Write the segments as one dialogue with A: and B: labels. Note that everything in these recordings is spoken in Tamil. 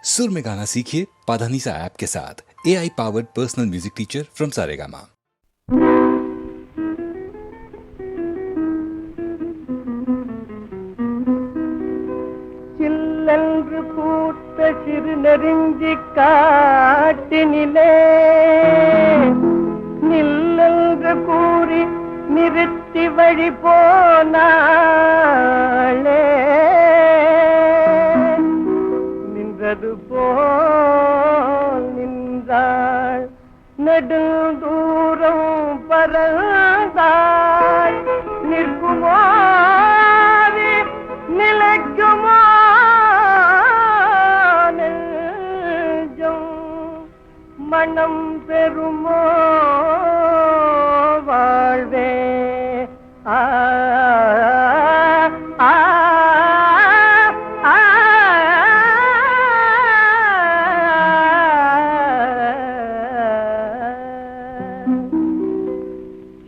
A: सुर में गाना सीखिए पाधानीसा ऐप के साथ। AI powered personal music teacher from Saregama.
B: சில்லென்று பூத்த சிறு நெருஞ்சி காட்டினிலே நில்லென்று கூறி நிறுத்தி வழி போனாளே, நின்றது போல் நின்றாள், நெடுந்தூரம் பறந்தாள், நிற்குமோ நிலைக்குமோ நெஞ்சம், மனம் பெறுமோ வாழ்வே ஆ ஆ ஆ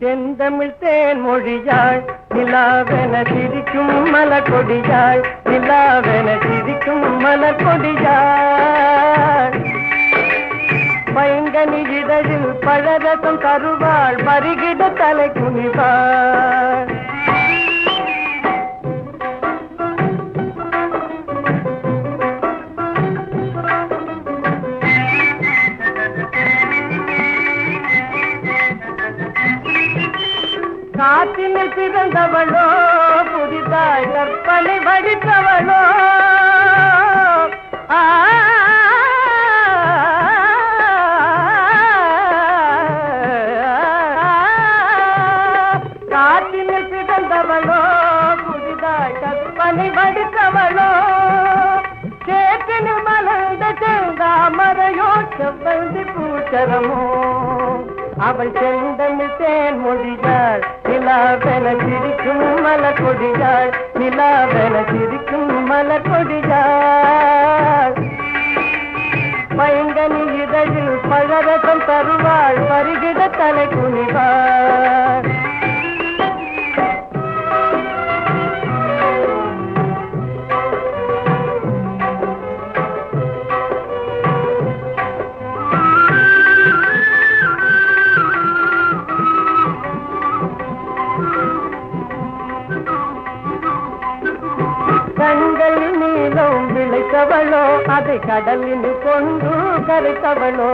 B: செந்தமிழ் தேன் மொழியாள், நிலாவென சிரிக்கும் மலர் கொடியாள், நிலாவென சிரிக்கும் மலர் கொடியாள், பைங்கனி இதழில் பழரசம் தருவாள், பருகிட தலை குனிவாள். காற்றினில் பிறந்தவளோ, புதிதாய் கற்பனை வடித்தவளோ, காற்றினில் பிறந்தவளோ, புதிதாய் கற்பனை வடித்தவளோ, சேற்றினில் மலர்ந்த செந்தாமரையோ, செவ்வந்தி பூச்சரமோ, அவள் செந்தமிழ் தேன் மொழியாள், நிலாவென சிரிக்கும் மலர் கொடியாள், நிலாவென சிரிக்கும் மலர் கொடியாள், பைங்கனி இதழில் பழரசம் தருவாள், பருகிட தலை குனிவாள். கண்களில் நீளம் விளைத்தவளோ, அதை கடலில் கொண்டு கரைத்தவளோ,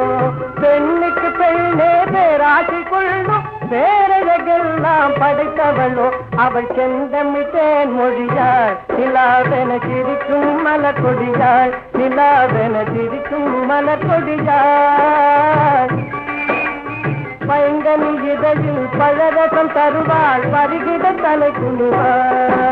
B: பெண்ணுக்கு பெண்ணே பேராசி கொள்ளும் பேரழகெல்லாம் படைத்தவளோ, அவள் செந்தமிழ் தேன் மொழியாள், நிலாவென சிரிக்கும் மலர் கொடியாள், நிலாவென சிரிக்கும் மலர் கொடியாள், பைங்கனி இதழில் பழரசம் தருவாள், பருகிட தலை குனிவாள்.